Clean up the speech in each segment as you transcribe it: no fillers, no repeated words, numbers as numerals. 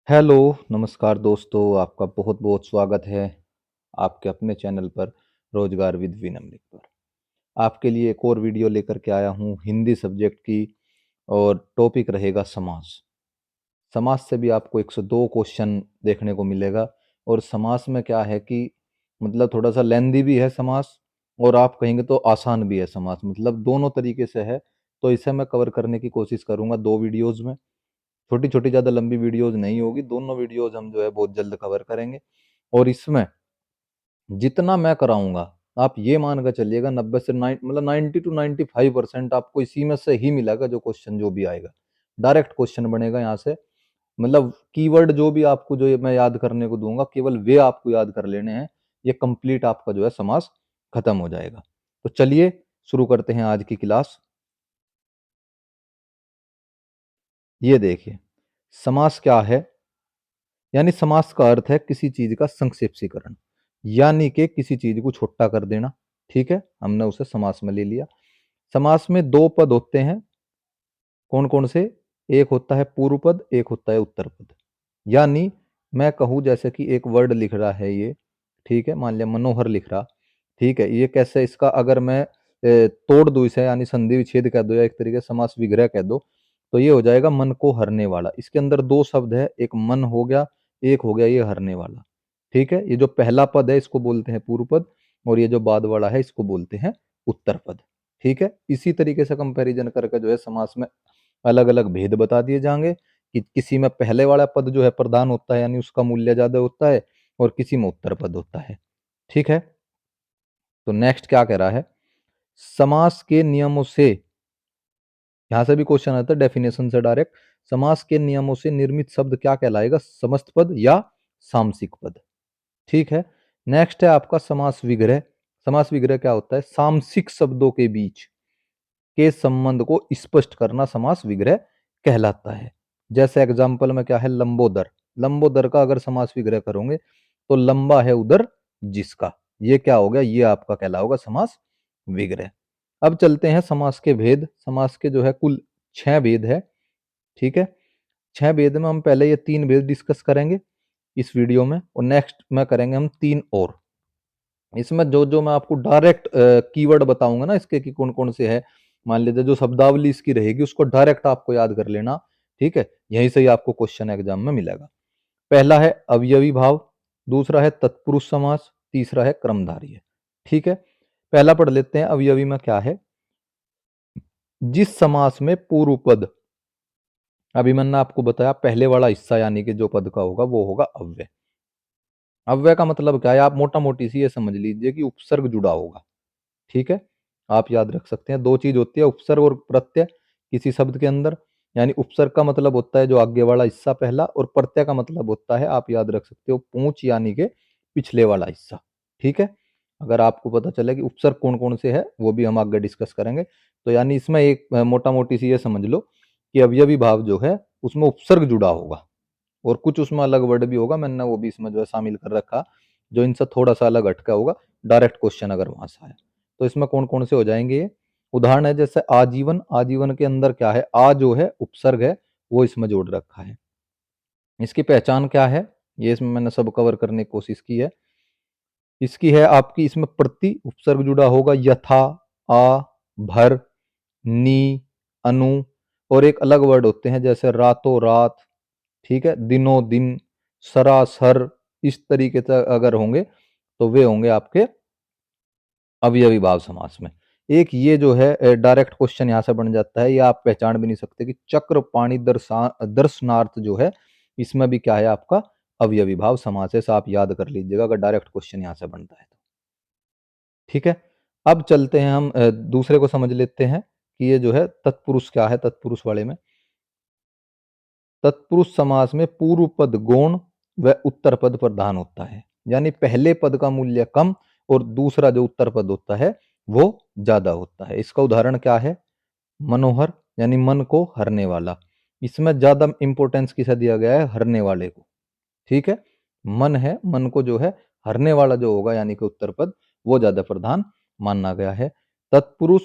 Hello, नमस्कार दोस्तों, आपका बहुत-बहुत स्वागत है आपके अपने चैनल पर रोजगार विद विनम्र पर। आपके लिए एक और वीडियो लेकर के आया हूँ हिंदी सब्जेक्ट की और टॉपिक रहेगा समास। समास से भी आपको 102 क्वेश्चन देखने को मिलेगा और समास में क्या है कि मतलब थोड़ा-सा लेंदी भी है समास और आप कहेंगे तो आसान भी है समास, मतलब दोनों तरीके से है। तो इसे मैं कवर करने की कोशिश करूँगा 2 वीडियोज़ में। छोटी-छोटी ज़्यादा लंबी वीडियोज़ नहीं होगी, दोनों वीडियोज़ हम जो है बहुत जल्द कवर करेंगे और इसमें जितना मैं कराऊँगा, आप ये मान के चलिएगा 90 से 90 टू 95% आपको इसी में से ही मिलेगा जो क्वेश्चन जो भी आएगा। डायरेक्ट क्वेश्चन बनेगा यहाँ से, मतलब कीवर्ड जो भी आपको जो ये मैं याद करने को दूँगा, केवल वे आपको याद कर लेने हैं। ये कंप्लीट आपका जो है समास खत्म हो जाएगा। तो चलिए शुरू करते हैं आज की क्लास। ये देखिए, समास क्या है? यानी समास का अर्थ है किसी चीज का संक्षेपीकरण, यानी कि किसी चीज को छोटा कर देना। ठीक है, हमने उसे समास में ले लिया। समास में दो पद होते हैं, कौन कौन से? एक होता है पूर्व पद, एक होता है उत्तर पद। यानी मैं कहूँ जैसे कि एक वर्ड लिख रहा है ये, ठीक है, मान लिया मनोहर लिख रहा। ठीक है, ये कैसे इसका अगर मैं तोड़ दूं इसे, यानी संधि विच्छेद कह दो या एक तरीके से समास विग्रह कह दो, तो ये हो जाएगा मन को हरने वाला। इसके अंदर दो शब्द है, एक मन हो गया, एक हो गया ये हरने वाला। ठीक है, ये जो पहला पद है इसको बोलते हैं पूर्व पद और ये जो बाद वाला है इसको बोलते हैं उत्तर पद। ठीक है, इसी तरीके से कंपैरिजन करके जो है समास में अलग अलग भेद बता दिए जाएंगे कि किसी में पहले वाला पद जो है प्रधान होता है, यानी उसका मूल्य ज्यादा होता है, और किसी में उत्तर पद होता है। ठीक है, तो नेक्स्ट क्या कह रहा है? समास के नियमों से, यहां से भी क्वेश्चन आता है डेफिनेशन से डायरेक्ट। समास के नियमों से निर्मित शब्द क्या कहलाएगा? समस्त पद या सामसिक पद। ठीक है, नेक्स्ट है आपका समास विग्रह। समास विग्रह क्या होता है? सामसिक शब्दों के बीच के संबंध को स्पष्ट करना समास विग्रह कहलाता है। जैसे एग्जाम्पल में क्या है? लंबोदर। लंबोदर का अगर समास विग्रह करोगे तो लंबा है उधर जिसका, ये क्या हो गया? ये आपका कहला होगा समास विग्रह। अब चलते हैं समास के भेद। समास के जो है कुल 6 भेद है। ठीक है, 6 भेद में हम पहले ये 3 भेद डिस्कस करेंगे इस वीडियो में, और नेक्स्ट में करेंगे हम 3 और। इसमें जो जो मैं आपको डायरेक्ट कीवर्ड बताऊंगा ना इसके कि कौन कौन से है, मान लीजिए जो शब्दावली इसकी रहेगी उसको डायरेक्ट आपको याद कर लेना। ठीक है, यहीं से ही आपको क्वेश्चन एग्जाम में मिलेगा। पहला है अवयवी भाव, दूसरा है तत्पुरुष समास, तीसरा है क्रमधारय। ठीक है, पहला पढ़ लेते हैं अवयवी में क्या है। जिस समास में पूर्व पद, अभी मैंने आपको बताया पहले वाला हिस्सा यानी कि जो पद का होगा वो होगा अव्यय। अव्यय का मतलब क्या है? आप मोटा मोटी सी ये समझ लीजिए कि उपसर्ग जुड़ा होगा। ठीक है, आप याद रख सकते हैं दो चीज होती है, उपसर्ग और प्रत्यय किसी शब्द के अंदर। यानी उपसर्ग का मतलब होता है जो आगे वाला हिस्सा पहला, और प्रत्यय का मतलब होता है, आप याद रख सकते हो, पूंछ यानी के पिछले वाला हिस्सा। ठीक है, अगर आपको पता चले कि उपसर्ग कौन कौन से है वो भी हम आगे डिस्कस करेंगे। तो यानी इसमें एक मोटा मोटी सी ये समझ लो कि अवयवी भाव जो है उसमें उपसर्ग जुड़ा होगा और कुछ उसमें अलग वर्ड भी होगा, मैंने वो भी इसमें जो है शामिल कर रखा, जो इनसे थोड़ा सा अलग हटका होगा। डायरेक्ट क्वेश्चन अगर वहां से आया तो इसमें कौन कौन से हो जाएंगे ये? उदाहरण है जैसे आजीवन। आजीवन के अंदर क्या है? आ जो है उपसर्ग है वो इसमें जोड़ रखा है। इसकी पहचान क्या है? ये इसमें मैंने सब कवर करने की कोशिश की है। इसकी है आपकी, इसमें प्रति उपसर्ग जुड़ा होगा, यथा, आ, भर, नी, अनु, और एक अलग वर्ड होते हैं जैसे रातों रात। ठीक है, दिनों दिन, सरासर, इस तरीके से अगर होंगे तो वे होंगे आपके अवयवी भाव समास में। एक ये जो है डायरेक्ट क्वेश्चन यहाँ से बन जाता है, ये आप पहचान भी नहीं सकते कि चक्र पाणी दर्शनार्थ जो है इसमें भी क्या है आपका अवयवी भाव समास है। आप याद कर लीजिएगा अगर डायरेक्ट क्वेश्चन यहाँ से बनता है तो। ठीक है, अब चलते हैं हम दूसरे को समझ लेते हैं कि ये जो है तत्पुरुष क्या है। तत्पुरुष वाले में, तत्पुरुष समास में पूर्व पद गौण व उत्तर पद प्रधान होता है। यानी पहले पद का मूल्य कम और दूसरा जो उत्तर पद होता है वो ज्यादा होता है। इसका उदाहरण क्या है? मनोहर, यानी मन को हरने वाला। इसमें ज्यादा इंपॉर्टेंस किसे दिया गया है? हरने वाले को। ठीक है, मन है, मन को जो है हरने वाला जो होगा यानी कि उत्तर पद, वो ज्यादा प्रधान माना गया है। तत्पुरुष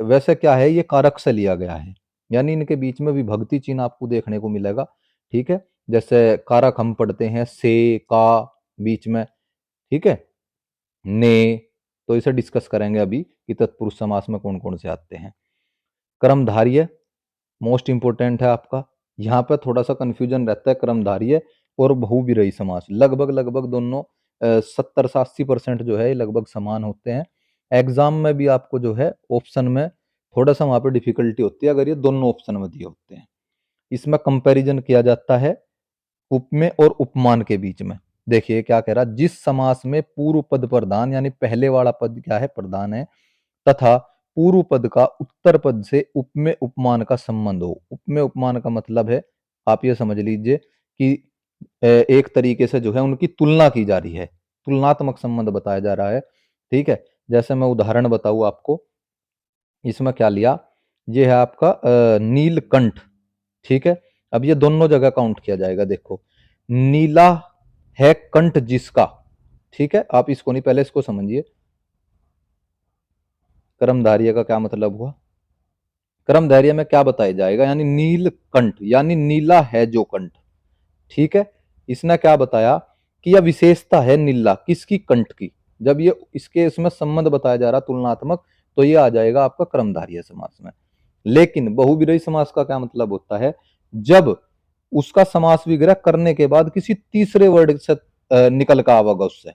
वैसे क्या है? ये कारक से लिया गया है, यानी इनके बीच में विभक्ति चिन्ह आपको देखने को मिलेगा। ठीक है, जैसे कारक हम पढ़ते हैं से, का बीच में, ठीक है, ने, तो इसे डिस्कस करेंगे अभी कि तत्पुरुष समास में कौन कौन से आते हैं। कर्मधारय मोस्ट इंपोर्टेंट है आपका, यहाँ पे थोड़ा सा कंफ्यूजन रहता है कर्मधारय और बहुविरही समास, लगभग लगभग दोनों 70 से 80% जो है लगभग समान होते हैं। एग्जाम में भी आपको जो है ऑप्शन में थोड़ा सा वहां पे डिफिकल्टी होती है अगर ये दोनों ऑप्शन में दिए होते हैं। इसमें कंपैरिजन किया जाता है उपमेय और उपमान के बीच में। देखिए क्या कह रहा, जिस समास में पूर्व पद प्रधान यानी पहले वाला पद क्या है, प्रधान है, तथा पूर्व पद का उत्तर पद से उपमेय उपमान का संबंध हो। उपमेय उपमान का मतलब है, आप ये समझ लीजिए कि एक तरीके से जो है उनकी तुलना की जा रही है, तुलनात्मक संबंध बताया जा रहा है, ठीक है। जैसे मैं उदाहरण बताऊं आपको, इसमें क्या लिया, ये है आपका नीलकंठ, ठीक है। अब ये दोनों जगह काउंट किया जाएगा, देखो नीला है कंठ जिसका, ठीक है। आप इसको नहीं, पहले इसको समझिए, कर्मधारय का क्या मतलब हुआ, कर्मधारय में क्या बताया जाएगा, यानी नीलकंठ यानी नीला है जो कंठ, ठीक है। इसने क्या बताया कि यह विशेषता है नीला किसकी, कंठ की। जब ये इसके इसमें संबंध बताया जा रहा तुलनात्मक, तो ये आ जाएगा आपका कर्मधारय समास में। लेकिन बहुविरही समास का क्या मतलब होता है, जब उसका समास विग्रह करने के बाद किसी तीसरे वर्ड से निकल का आवेगा उससे,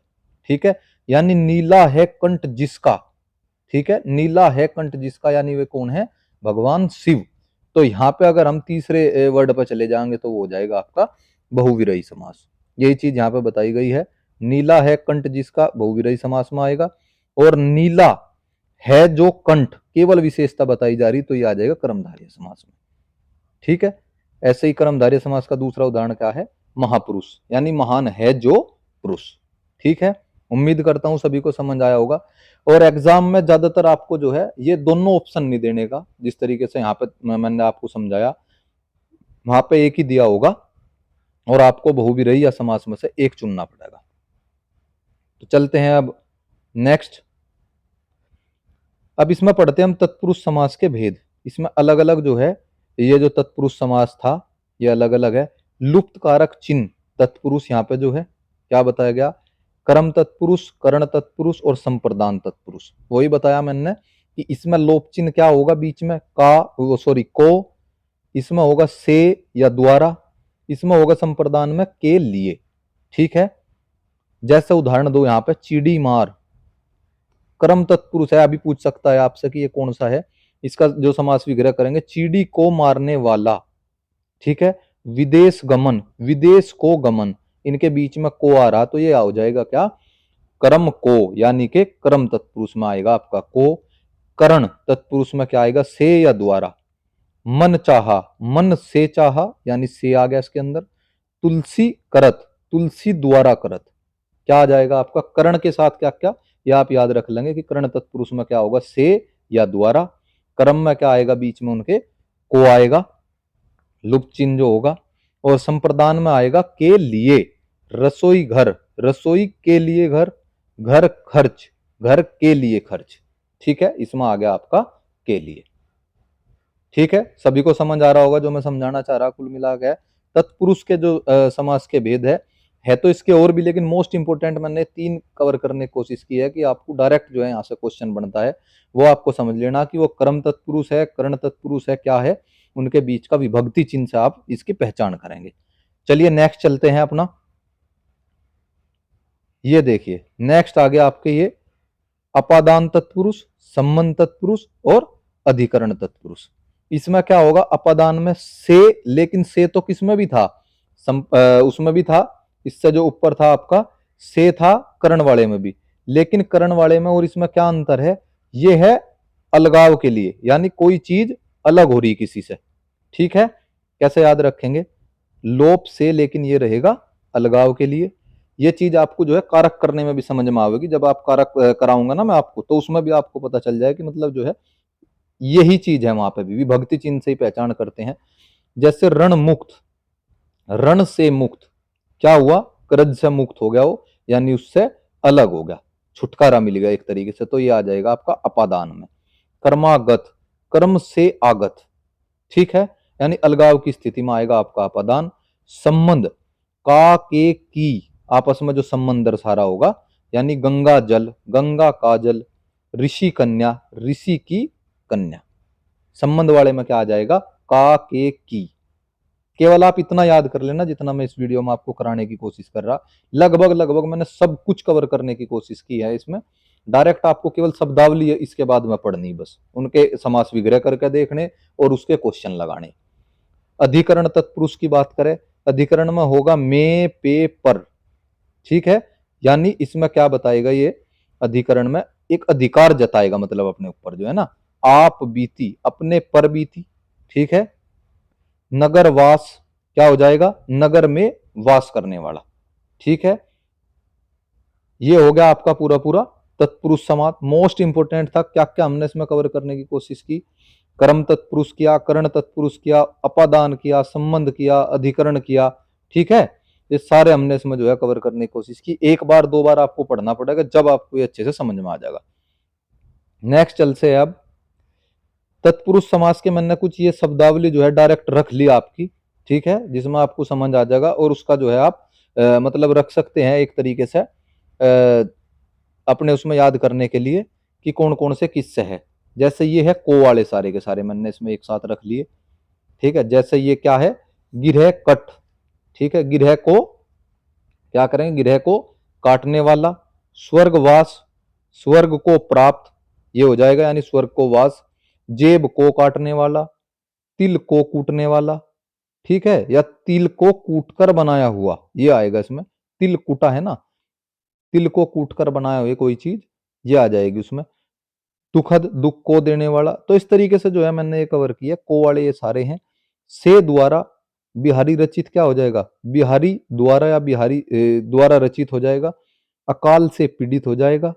ठीक है। यानी नीला है कंठ जिसका, ठीक है, नीला है कंठ जिसका, यानी वे कौन है, भगवान शिव। तो यहाँ पे अगर हम तीसरे वर्ड पर चले जाएंगे तो वो हो जाएगा आपका बहुविरही समास। यही चीज यहाँ पे बताई गई है, नीला है कंठ जिसका बहुविरही समास में आएगा, और नीला है जो कंठ केवल विशेषता बताई जा रही, तो ये आ जाएगा कर्मधारय समास में, ठीक है। ऐसे ही कर्मधारय समास का दूसरा उदाहरण क्या है, महापुरुष, यानी महान है जो पुरुष, ठीक है। उम्मीद करता हूं सभी को समझ आया होगा। और एग्जाम में ज्यादातर आपको जो है ये दोनों ऑप्शन नहीं देने का, जिस तरीके से यहाँ पे मैंने आपको समझाया, वहां पे एक ही दिया होगा और आपको बहुविरही या समास में से एक चुनना पड़ेगा। तो चलते हैं अब नेक्स्ट। अब इसमें पढ़ते हैं हम तत्पुरुष समास के भेद। इसमें अलग अलग जो है, ये जो तत्पुरुष समास था ये अलग अलग है। लुप्त कारक चिन्ह तत्पुरुष यहाँ पे जो है क्या बताया गया, कर्म तत्पुरुष, करण तत्पुरुष और संप्रदान तत्पुरुष। वही बताया मैंने कि इसमें लोप चिन्ह क्या होगा, बीच में का, सॉरी को, इसमें होगा से या द्वारा, इसमें होगा संप्रदान में के लिए, ठीक है। जैसे उदाहरण दो यहाँ पे, चीड़ी मार, कर्म तत्पुरुष है, अभी पूछ सकता है आपसे कि ये कौन सा है। इसका जो समास विग्रह करेंगे, चीड़ी को मारने वाला, ठीक है। विदेश गमन, विदेश को गमन, इनके बीच में को आ रहा, तो ये हो जाएगा क्या, कर्म को, यानी कि कर्म तत्पुरुष में आएगा आपका को। करण तत्पुरुष में क्या आएगा, से या द्वारा। मन चाहा, मन से चाहा, यानी से आ गया इसके अंदर। तुलसी करत, तुलसी द्वारा करत, क्या आ जाएगा आपका, करण के साथ क्या क्या, ये आप याद रख लेंगे कि करण तत्पुरुष में क्या होगा, से या द्वारा। कर्म में क्या आएगा, बीच में उनके को आएगा, लुप्त चिन्ह जो होगा। और संप्रदान में आएगा के लिए, रसोई घर, रसोई के लिए घर, घर खर्च, घर के लिए खर्च, ठीक है। इसमें आ गया आपका के लिए, ठीक है। सभी को समझ आ रहा होगा जो मैं समझाना चाह रहा, कुल मिला के तत्पुरुष के जो समास के भेद है तो इसके और भी, लेकिन मोस्ट इंपोर्टेंट मैंने 3 कवर करने की कोशिश की है कि आपको डायरेक्ट जो है यहाँ से क्वेश्चन बनता है, वो आपको समझ लेना कि वो कर्म तत्पुरुष है, कर्ण तत्पुरुष है, क्या है, उनके बीच का विभक्ति चिन्ह से आप इसकी पहचान करेंगे। चलिए नेक्स्ट चलते हैं अपना। ये देखिए नेक्स्ट आ गया आपके ये अपादान तत्पुरुष, संबंध तत्पुरुष और अधिकरण तत्पुरुष। इसमें क्या होगा, अपादान में से, लेकिन से तो किसमें भी था, उसमें भी था, इससे जो ऊपर था आपका से था करण वाले में भी, लेकिन करण वाले में और इसमें क्या अंतर है, ये है अलगाव के लिए, यानी कोई चीज अलग हो रही किसी से, ठीक है। कैसे याद रखेंगे, लोप से, लेकिन ये रहेगा अलगाव के लिए। ये चीज आपको जो है कारक करने में भी समझ में आवेगी, जब आप कारक कराऊंगा ना मैं आपको, तो उसमें भी आपको पता चल जाए कि मतलब जो है यही चीज है, वहां पे भी विभक्ति चिन्ह से ही पहचान करते हैं। जैसे रण मुक्त, रण से मुक्त, क्या हुआ, कर्ज से मुक्त हो गया वो, यानी उससे अलग हो गया, छुटकारा मिल गया एक तरीके से, तो ये आ जाएगा आपका अपादान में। कर्मागत, कर्म से आगत, ठीक है, यानी अलगाव की स्थिति में आएगा आपका अपादान। संबंध, का के की आपस में जो संबंध दर्शा रहा होगा, यानी गंगा जल, गंगा का जल, ऋषि कन्या, ऋषि की कन्या। संबंध वाले में क्या आ जाएगा, का के की। केवल आप इतना याद कर लेना जितना मैं इस वीडियो में आपको कराने की कोशिश कर रहा। लगभग लगभग मैंने सब कुछ कवर करने की कोशिश की है इसमें। डायरेक्ट आपको केवल शब्दावली है इसके बाद में पढ़नी, बस उनके समास विग्रह करके देखने और उसके क्वेश्चन लगाने। अधिकरण तत्पुरुष की बात करें, अधिकरण में होगा मे पे पर, ठीक है। यानी इसमें क्या बताएगा ये, अधिकरण में एक अधिकार जताएगा, मतलब अपने ऊपर जो है ना, आप बीती, अपने पर बीती, ठीक है। नगर वास क्या हो जाएगा, नगर में वास करने वाला, ठीक है। ये हो गया आपका पूरा पूरा तत्पुरुष समास। मोस्ट इंपोर्टेंट था, क्या क्या हमने इसमें कवर करने की कोशिश की। कर्म तत्पुरुष किया, करण तत्पुरुष किया, अपादान किया, संबंध किया, अधिकरण किया, ठीक है। ये सारे हमने इसमें जो है कवर करने की कोशिश की। एक बार दो बार आपको पढ़ना पड़ेगा, जब आपको ये अच्छे से समझ में आ जाएगा। नेक्स्ट चलते हैं अब तत्पुरुष समास के। मैंने कुछ ये शब्दावली जो है डायरेक्ट रख ली आपकी, ठीक है, जिसमें आपको समझ आ जाएगा और उसका जो है आप मतलब रख सकते हैं एक तरीके से अपने उसमें याद करने के लिए कि कौन कौन से किससे है। जैसे ये है को वाले सारे के सारे मैंने इसमें एक साथ रख लिए, ठीक है। जैसे ये क्या है, गिरह कट, ठीक है। गिरह को क्या करेंगे, गिरह को काटने वाला। स्वर्गवास, स्वर्ग को प्राप्त, ये हो जाएगा, यानी स्वर्ग को वास। जेब को काटने वाला, तिल को कूटने वाला, ठीक है, या तिल को कूटकर बनाया हुआ, ये आएगा इसमें। तिल कूटा है ना, तिल को कूटकर बनाया हुआ कोई चीज, ये आ जाएगी उसमें। दुखद, दुख को देने वाला। तो इस तरीके से जो है मैंने ये कवर किया। को वाले ये सारे हैं। से द्वारा, बिहारी रचित क्या हो जाएगा, बिहारी द्वारा या बिहारी द्वारा रचित हो जाएगा। अकाल से पीड़ित हो जाएगा,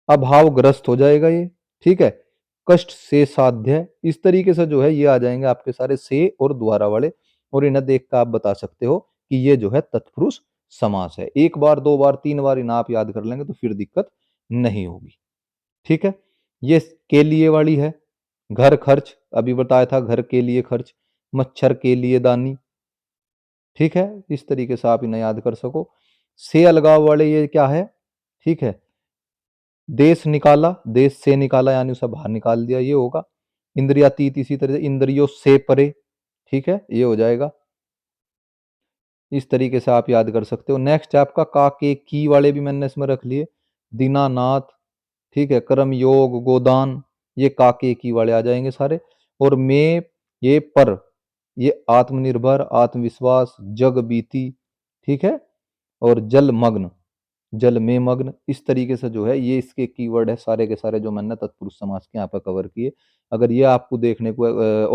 अभावग्रस्त हो जाएगा ये, ठीक है। कष्ट से साध्य, इस तरीके से जो है ये आ जाएंगे आपके सारे से और द्वारा वाले। और इन्हें देख कर आप बता सकते हो कि ये जो है तत्पुरुष समास है। एक बार दो बार तीन बार इन्हें आप याद कर लेंगे तो फिर दिक्कत नहीं होगी, ठीक है। ये के लिए वाली है। घर खर्च, अभी बताया था, घर के लिए खर्च। मच्छर के लिए दानी, ठीक है। इस तरीके से आप इन्हें याद कर सको। से अलगाव वाले ये क्या है, ठीक है। देश निकाला, देश से निकाला यानी उसे बाहर निकाल दिया, ये होगा। इंद्रियातीत, इसी तरह से इंद्रियों से परे, ठीक है, ये हो जाएगा। इस तरीके से आप याद कर सकते हो। नेक्स्ट है आपका का के की वाले भी मैंने इसमें रख लिए। दीनानाथ, ठीक है, कर्म योग, गोदान, ये का के की वाले आ जाएंगे सारे। और में, ये पर, ये आत्मनिर्भर, आत्मविश्वास, जग बीती, ठीक है। और जल मग्न, जल में मग्न, इस तरीके से जो है ये इसके कीवर्ड है सारे के सारे जो मैंने तत्पुरुष समास के यहाँ पर कवर किए। अगर ये आपको देखने को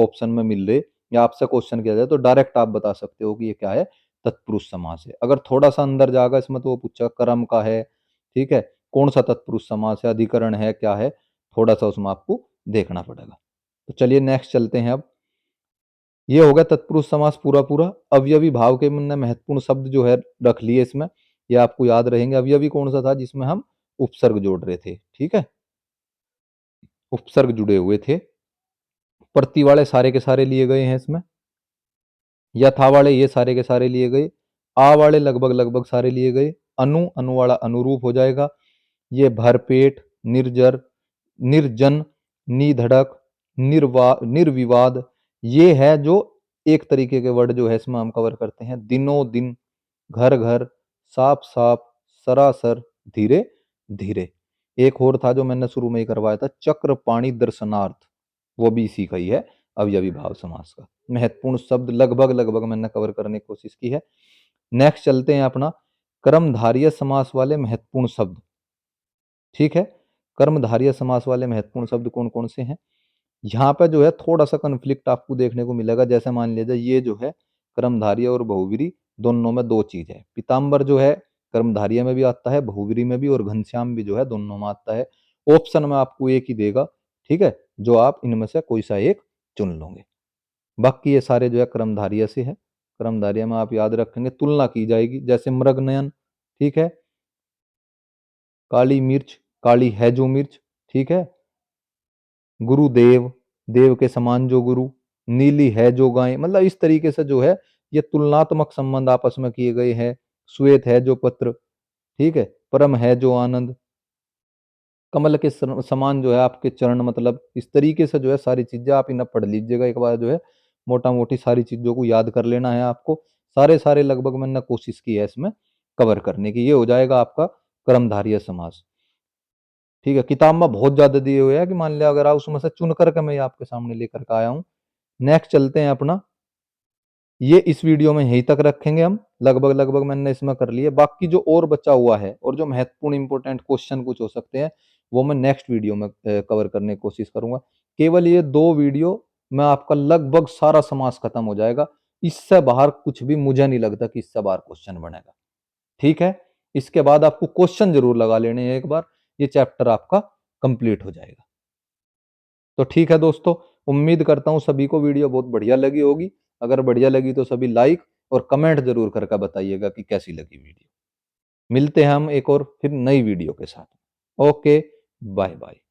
ऑप्शन में मिल रहे या आपसे क्वेश्चन किया जाए तो डायरेक्ट आप बता सकते हो कि ये क्या है, तत्पुरुष समास है। अगर थोड़ा सा अंदर जाएगा इसमें तो वो पूछा कर्म का है, ठीक है, कौन सा तत्पुरुष समास है, अधिकरण है, क्या है, थोड़ा सा उसमें आपको देखना पड़ेगा। तो चलिए नेक्स्ट चलते हैं अब। ये हो गया तत्पुरुष समास पूरा पूरा। अवयवी भाव के हमने महत्वपूर्ण शब्द जो है रख लिए इसमें, ये आपको याद रहेंगे। अवयवी कौन सा था, जिसमें हम उपसर्ग जोड़ रहे थे, ठीक है, उपसर्ग जुड़े हुए थे। प्रति वाले सारे के सारे लिए गए हैं इसमें। यथा वाले ये सारे के सारे लिए गए। आ वाले लगभग लगभग सारे लिए गए। अनु, अनु वाला अनुरूप हो जाएगा। ये भरपेट, निर्जर, निर्जन, निधड़क, निर्विवाद, ये है जो एक तरीके के वर्ड जो है इसमें हम कवर करते हैं। दिनों दिन, घर घर, साफ साफ, सरासर, धीरे धीरे। एक और था जो मैंने शुरू में ही करवाया था, चक्र पाणी दर्शनार्थ, वो भी इसी का ही है, अवयवी भाव समास का। महत्वपूर्ण शब्द लगभग लगभग मैंने कवर करने की कोशिश की है। नेक्स्ट चलते हैं अपना कर्मधारय समास वाले महत्वपूर्ण शब्द, ठीक है। कर्मधारय समास वाले महत्वपूर्ण शब्द कौन कौन से हैं। यहाँ पे जो है थोड़ा सा कन्फ्लिक्ट आपको देखने को मिलेगा। जैसे मान लीजिए ये जो है कर्मधारय और बहुव्रीहि दोनों में दो चीज है। पीताम्बर जो है कर्मधारय में भी आता है, बहुव्रीहि में भी, और घनश्याम भी जो है दोनों में आता है। ऑप्शन में आपको एक ही देगा, ठीक है, जो आप इनमें से कोई सा एक चुन लोगे। बाकी ये सारे जो है कर्मधारय से है। कर्मधारय में आप याद रखेंगे तुलना की जाएगी, जैसे मृगनयन, ठीक है, काली मिर्च, काली है जो मिर्च, ठीक है, गुरुदेव, देव के समान जो गुरु, नीली है जो गाय, मतलब इस तरीके से जो है ये तुलनात्मक संबंध आपस में किए गए हैं। श्वेत है जो पत्र, ठीक है, परम है जो आनंद, कमल के समान जो है आपके चरण, मतलब इस तरीके से जो है सारी चीजें आप इन्हें पढ़ लीजिएगा एक बार, जो है मोटा मोटी सारी चीजों को याद कर लेना है आपको। सारे सारे लगभग मैंने कोशिश की है इसमें कवर करने की। ये हो जाएगा आपका कर्मधारय समास। ठीक है, किताब में बहुत ज्यादा दिए हुए हैं कि मान लिया अगर आप उसमें से चुन करके मैं आपके सामने लेकर के आया हूँ। नेक्स्ट चलते हैं अपना, ये इस वीडियो में यहीं तक रखेंगे हम। लगभग लगभग मैंने इसमें कर लिए, बाकी जो और बचा हुआ है और जो महत्वपूर्ण इंपॉर्टेंट क्वेश्चन कुछ हो सकते हैं वो मैं नेक्स्ट वीडियो में कवर करने की कोशिश करूंगा। केवल ये 2 वीडियो में आपका लगभग सारा समास खत्म हो जाएगा। इससे बाहर कुछ भी मुझे नहीं लगता कि इससे बाहर क्वेश्चन बनेगा। ठीक है, इसके बाद आपको क्वेश्चन जरूर लगा लेने हैं एक बार, ये चैप्टर आपका कंप्लीट हो जाएगा। तो ठीक है दोस्तों, उम्मीद करता हूँ सभी को वीडियो बहुत बढ़िया लगी होगी। अगर बढ़िया लगी तो सभी लाइक और कमेंट जरूर करके बताइएगा कि कैसी लगी वीडियो। मिलते हैं हम एक और फिर नई वीडियो के साथ। Okay, bye bye.